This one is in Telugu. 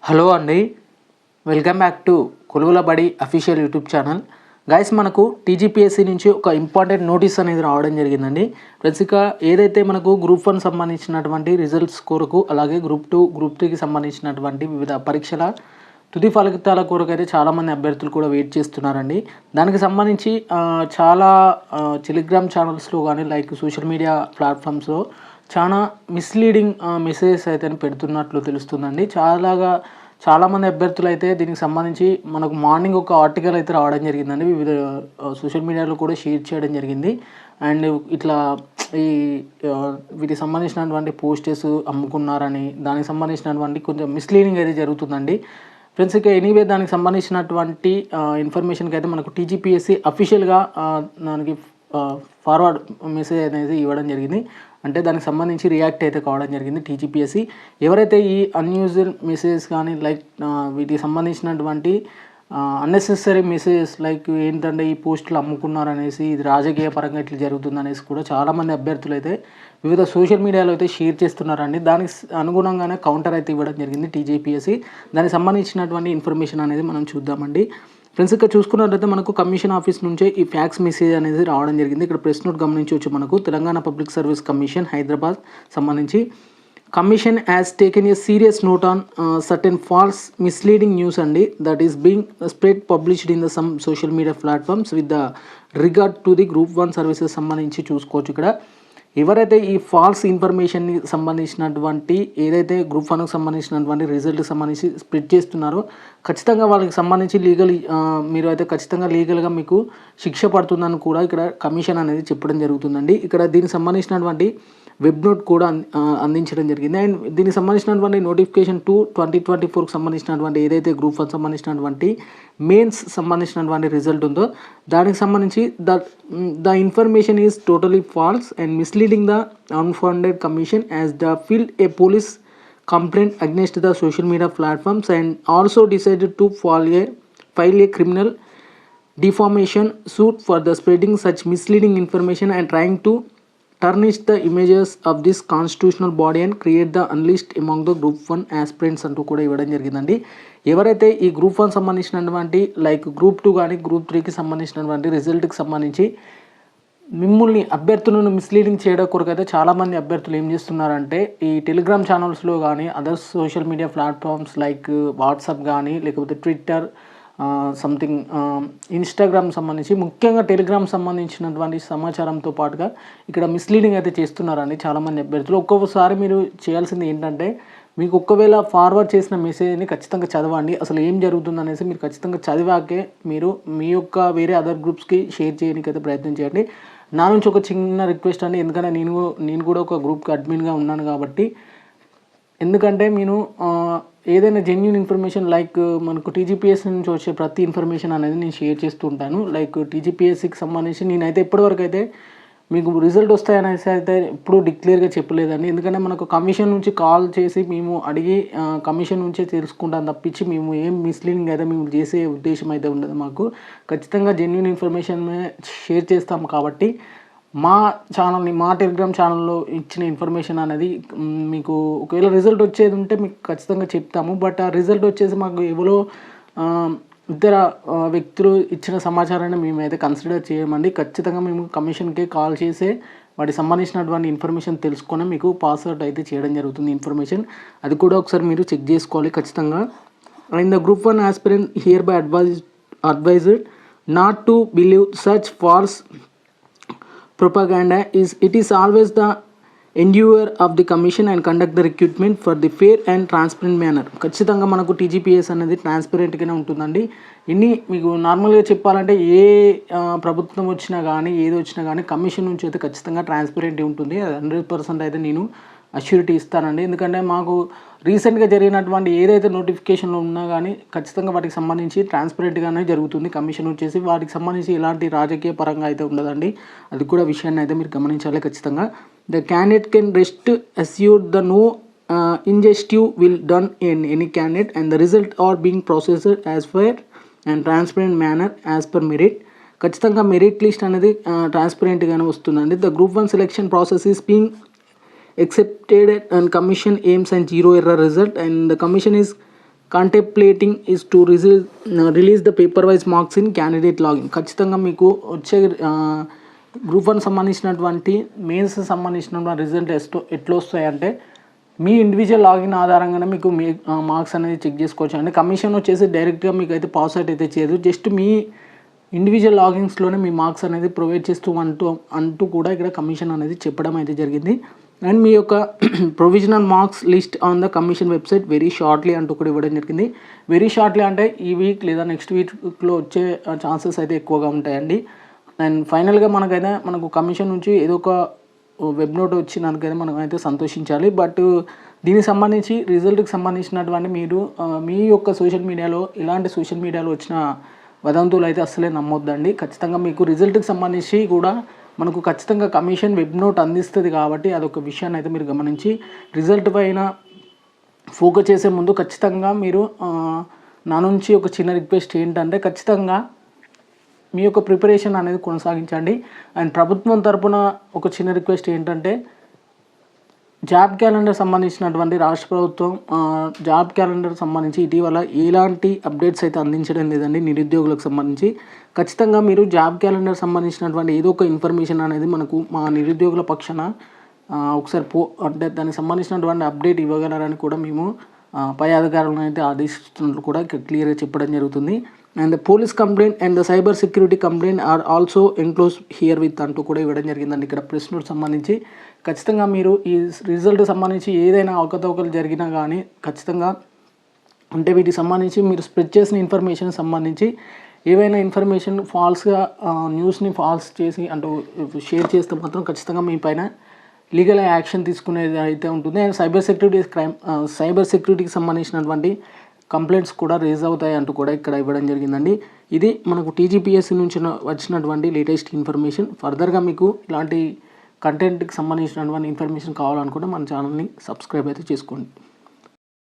హలో అండి, వెల్కమ్ బ్యాక్ టు కొలువుల బడి అఫీషియల్ యూట్యూబ్ ఛానల్. గైస్, మనకు టీజీపీఎస్సీ నుంచి ఒక ఇంపార్టెంట్ నోటీస్ అనేది రావడం జరిగిందండి. ఫ్రెండ్స్, ఇక ఏదైతే మనకు గ్రూప్ 1 సంబంధించినటువంటి రిజల్ట్స్ కొరకు, అలాగే గ్రూప్ 2, గ్రూప్ 3కి సంబంధించినటువంటి వివిధ పరీక్షల తుది ఫలితాల కొరకు అయితే చాలామంది అభ్యర్థులు కూడా వెయిట్ చేస్తున్నారండి. దానికి సంబంధించి చాలా టెలిగ్రామ్ ఛానల్స్లో కానీ లైక్ సోషల్ మీడియా ప్లాట్ఫామ్స్లో చాలా మిస్లీడింగ్ మెసేజెస్ అయితే పెడుతున్నట్లు తెలుస్తుందండి. చాలామంది అభ్యర్థులు అయితే దీనికి సంబంధించి మనకు మార్నింగ్ ఒక ఆర్టికల్ అయితే రావడం జరిగిందండి. వివిధ సోషల్ మీడియాలో కూడా షేర్ చేయడం జరిగింది. అండ్ ఇట్లా ఈ వీటికి సంబంధించినటువంటి పోస్టర్స్ అమ్ముకున్నారని, దానికి సంబంధించినటువంటి కొంచెం మిస్లీడింగ్ అయితే జరుగుతుందండి. ఫ్రెండ్స్, ఇక ఎనీవే దానికి సంబంధించినటువంటి ఇన్ఫర్మేషన్కి అయితే మనకు టీజీపీఎస్సీ అఫీషియల్గా దానికి ఫార్వర్డ్ మెసేజ్ అనేది ఇవ్వడం జరిగింది. అంటే దానికి సంబంధించి రియాక్ట్ అయితే కావడం జరిగింది టీజీపీఎస్సీ. ఎవరైతే ఈ అన్యూజువల్ మెసేజెస్ కానీ లైక్ వీటికి సంబంధించినటువంటి అన్నెసెసరీ మెసేజెస్ లైక్ ఏంటంటే ఈ పోస్టులు అమ్ముకున్నారనేసి, ఇది రాజకీయ పరంగా ఇట్లా జరుగుతుందనేసి కూడా చాలామంది అభ్యర్థులు అయితే వివిధ సోషల్ మీడియాలో అయితే షేర్ చేస్తున్నారండి. దానికి అనుగుణంగానే కౌంటర్ అయితే ఇవ్వడం జరిగింది టీజీపీఎస్సీ. దానికి సంబంధించినటువంటి ఇన్ఫర్మేషన్ అనేది మనం చూద్దామండి. ఫ్రెండ్స్, ఇక్కడ చూసుకున్నట్లయితే మనకు కమిషన్ ఆఫీస్ నుంచే ఈ ఫ్యాక్స్ మెసేజ్ అనేది రావడం జరిగింది. ఇక్కడ ప్రెస్ నోట్ గమనించవచ్చు. మనకు Telangana public service commission Hyderabad సంబంధించి commission has taken a serious note on certain false misleading news అండి that is being spread published in the some social media platforms with the regard to the group 1 services సంబంధించి చూసుకోవచ్చు. ఇక్కడ ఎవరైతే ఈ ఫాల్స్ ఇన్ఫర్మేషన్కి సంబంధించినటువంటి ఏదైతే గ్రూప్ 1కి సంబంధించినటువంటి రిజల్ట్కి సంబంధించి స్ప్రెడ్ చేస్తున్నారో ఖచ్చితంగా వాళ్ళకి సంబంధించి మీరు అయితే ఖచ్చితంగా లీగల్గా మీకు శిక్ష పడుతుందని కూడా ఇక్కడ కమిషన్ అనేది చెప్పడం జరుగుతుందండి. ఇక్కడ దీనికి సంబంధించినటువంటి వెబ్ నోట్ కూడా అందించడం జరిగింది. అండ్ దీనికి సంబంధించినటువంటి నోటిఫికేషన్ 2024కి సంబంధించినటువంటి ఏదైతే గ్రూప్ 1 సంబంధించినటువంటి మెయిన్స్ సంబంధించినటువంటి రిజల్ట్ ఉందో దానికి సంబంధించి the information is totally false and misleading the unfounded commission as the filed a police complaint against the social media platforms and also decided to file a criminal defamation suit for the spreading such misleading information and trying to tarnish the images of this constitutional body and create the unrest among the group 1 aspirants అంటూ కూడా ఇవ్వడం జరిగిందండి. ఎవరైతే ఈ గ్రూప్ 1 సంబంధించినటువంటి లైక్ గ్రూప్ 2 కానీ గ్రూప్ 3కి సంబంధించినటువంటి రిజల్ట్కి సంబంధించి మిమ్మల్ని అభ్యర్థులను మిస్లీడింగ్ చేయడం కొరకు అయితే చాలామంది అభ్యర్థులు ఏం చేస్తున్నారంటే ఈ టెలిగ్రామ్ ఛానల్స్లో కానీ other social media platforms like WhatsApp కానీ లేకపోతే ట్విట్టర్ సంథింగ్ ఇన్స్టాగ్రామ్ సంబంధించి ముఖ్యంగా టెలిగ్రామ్ సంబంధించినటువంటి సమాచారంతో పాటుగా ఇక్కడ మిస్లీడింగ్ అయితే చేస్తున్నారండి చాలామంది అభ్యర్థులు. ఒక్కొక్కసారి మీరు చేయాల్సింది ఏంటంటే మీకు ఒకవేళ ఫార్వర్డ్ చేసిన మెసేజ్ని ఖచ్చితంగా చదవండి. అసలు ఏం జరుగుతుంది అనేసి మీరు ఖచ్చితంగా చదివాకే మీరు మీ యొక్క వేరే అదర్ గ్రూప్స్కి షేర్ చేయడానికి అయితే ప్రయత్నం చేయండి. నా నుంచి ఒక చిన్న రిక్వెస్ట్ అండి, ఎందుకంటే నేను కూడా ఒక గ్రూప్కి అడ్మిన్గా ఉన్నాను కాబట్టి. ఎందుకంటే నేను ఏదైనా జెన్యూన్ ఇన్ఫర్మేషన్ లైక్ మనకు టీజీపీఎస్సీ నుంచి వచ్చే ప్రతి ఇన్ఫర్మేషన్ అనేది నేను షేర్ చేస్తూ ఉంటాను. లైక్ టీజీపీఎస్సీకి సంబంధించి నేనైతే ఇప్పటివరకు అయితే మీకు రిజల్ట్ వస్తాయనేసి అయితే ఎప్పుడూ డిక్లేర్గా చెప్పలేదండి. ఎందుకంటే మనకు కమిషన్ నుంచి కాల్ చేసి మేము అడిగి కమిషన్ నుంచే తెలుసుకుంటాం తప్పించి మేము ఏం మిస్లీడింగ్ అయితే మేము చేసే ఉద్దేశం అయితే ఉండదు. మాకు ఖచ్చితంగా జెన్యూన్ ఇన్ఫర్మేషన్ షేర్ చేస్తాం కాబట్టి మా టెలిగ్రామ్ ఛానల్లో ఇచ్చిన ఇన్ఫర్మేషన్ అనేది మీకు ఒకవేళ రిజల్ట్ వచ్చేది ఉంటే మీకు ఖచ్చితంగా చెప్తాము. బట్ ఆ రిజల్ట్ వచ్చేసి మాకు ఎవరో ఇతర వ్యక్తులు ఇచ్చిన సమాచారాన్ని మేమైతే కన్సిడర్ చేయమండి. ఖచ్చితంగా మేము కమిషన్కి కాల్ చేసే వాటికి సంబంధించినటువంటి ఇన్ఫర్మేషన్ తెలుసుకొని మీకు పాస్అవుట్ అయితే చేయడం జరుగుతుంది ఇన్ఫర్మేషన్. అది కూడా ఒకసారి మీరు చెక్ చేసుకోవాలి ఖచ్చితంగా. And the group 1 aspirant hereby advised not to believe such false propaganda it is always the endeavor of the commission and conduct the recruitment for the fair and transparent manner. ఖచ్చితంగా మనకు టీజీపీఎస్ అనేది ట్రాన్స్పరెంట్గానే ఉంటుందండి. మీకు నార్మల్గా చెప్పాలంటే ఏ ప్రభుత్వం వచ్చినా కానీ ఏది వచ్చినా కానీ కమిషన్ నుంచి అయితే ఖచ్చితంగా ట్రాన్స్పరెంట్ ఉంటుంది. 100% అయితే నేను అష్యూరిటీ ఇస్తానండి. ఎందుకంటే మాకు రీసెంట్గా జరిగినటువంటి ఏదైతే నోటిఫికేషన్లో ఉన్నా కానీ ఖచ్చితంగా వాటికి సంబంధించి ట్రాన్స్పరెంట్గానే జరుగుతుంది. కమిషన్ వచ్చేసి వాటికి సంబంధించి ఎలాంటి రాజకీయ పరంగా అయితే ఉండదండి. అది కూడా విషయాన్ని అయితే మీరు గమనించాలి ఖచ్చితంగా. The candidate can rest assured the no injustice will done in any candidate and the result are being processed as fair and transparent manner as per merit. ఖచ్చితంగా మెరిట్ లిస్ట్ అనేది ట్రాన్స్పరెంట్గానే వస్తుందండి. The group 1 selection process is being accepted and commission aims and zero error result and the commission is contemplating is to release the paper wise marks in candidate login. ఖచ్చితంగా మీకు వచ్చే గ్రూప్ 1 సంబంధించినటువంటి మెయిన్స్ సంబంధించిన రిజల్ట్ ఎట్లా వస్తాయంటే మీ ఇండివిజువల్ లాగిన్ ఆధారంగానే మీకు మీ మార్క్స్ అనేది చెక్ చేసుకోవచ్చు అండి. కమిషన్ వచ్చేసి డైరెక్ట్గా మీకు అయితే పాస్ అవుట్ అయితే చేయదు, జస్ట్ మీ ఇండివిజువల్ లాగిన్స్లోనే మీ మార్క్స్ అనేది ప్రొవైడ్ చేస్తూ అంటూ కూడా ఇక్కడ కమిషన్ అనేది చెప్పడం అయితే జరిగింది. అండ్ మీ యొక్క provisional marks list on the commission website very shortly అంటూ కూడా ఇవ్వడం జరిగింది. వెరీ షార్ట్లీ అంటే ఈ వీక్ లేదా నెక్స్ట్ వీక్లో వచ్చే ఛాన్సెస్ అయితే ఎక్కువగా ఉంటాయండి. అండ్ ఫైనల్గా మనకు కమిషన్ నుంచి ఏదో ఒక వెబ్ నోట్ వచ్చినందుకైతే మనం అయితే సంతోషించాలి. బట్ దీనికి సంబంధించి రిజల్ట్కి సంబంధించినటువంటి మీరు మీ యొక్క సోషల్ మీడియాలో ఇలాంటి సోషల్ మీడియాలో వచ్చిన వదంతులు అయితే అస్సలే నమ్మొద్దండి. ఖచ్చితంగా మీకు రిజల్ట్కి సంబంధించి కూడా మనకు ఖచ్చితంగా కమిషన్ వెబ్ నోట్ అందిస్తుంది కాబట్టి అదొక విషయాన్ని అయితే మీరు గమనించి రిజల్ట్ పైన ఫోకస్ చేసే ముందు ఖచ్చితంగా మీరు నా నుంచి ఒక చిన్న రిక్వెస్ట్ ఏంటంటే ఖచ్చితంగా మీ యొక్క ప్రిపరేషన్ అనేది కొనసాగించండి. అండ్ ప్రభుత్వం తరపున ఒక చిన్న రిక్వెస్ట్ ఏంటంటే జాబ్ క్యాలెండర్ సంబంధించినటువంటి రాష్ట్ర ప్రభుత్వం జాబ్ క్యాలెండర్ సంబంధించి ఇటీవల ఎలాంటి అప్డేట్స్ అయితే అందించడం లేదండి నిరుద్యోగులకు సంబంధించి. ఖచ్చితంగా మీరు జాబ్ క్యాలెండర్ సంబంధించినటువంటి ఏదో ఒక ఇన్ఫర్మేషన్ అనేది మనకు మా నిరుద్యోగుల పక్షాన ఒకసారి అంటే దానికి సంబంధించినటువంటి అప్డేట్ ఇవ్వగలరని కూడా మేము పై అధికారులను అయితే ఆదేశిస్తున్నట్లు కూడా క్లియర్గా చెప్పడం జరుగుతుంది. And the police complaint and the cyber security complaint or also enclose here with అంటూ కూడా ఇవ్వడం జరిగిందండి. ఇక్కడ ప్రెస్ నోట్ సంబంధించి ఖచ్చితంగా మీరు ఈ రిజల్ట్ సంబంధించి ఏదైనా అవకతవకలు జరిగినా కానీ ఖచ్చితంగా అంటే వీటికి సంబంధించి మీరు స్ప్రెడ్ చేసిన ఇన్ఫర్మేషన్ సంబంధించి ఏవైనా ఇన్ఫర్మేషన్ ఫాల్స్గా న్యూస్ని ఫాల్స్ చేసి అంటూ షేర్ చేస్తే మాత్రం ఖచ్చితంగా మీ పైన లీగల్ యాక్షన్ తీసుకునేది అయితే ఉంటుంది. అండ్ సైబర్ సెక్యూరిటీకి సంబంధించినటువంటి కంప్లైంట్స్ కూడా రేజ్ అవుతాయి అంటూ కూడా ఇక్కడ ఇవ్వడం జరిగిందండి. ఇది మనకు టీజీపీఎస్సీ నుంచి వచ్చినటువంటి లేటెస్ట్ ఇన్ఫర్మేషన్. ఫర్దర్గా మీకు ఇలాంటి కంటెంట్కి సంబంధించినటువంటి ఇన్ఫర్మేషన్ కావాలనుకుంటే మన ఛానల్ని సబ్స్క్రైబ్ అయితే చేసుకోండి.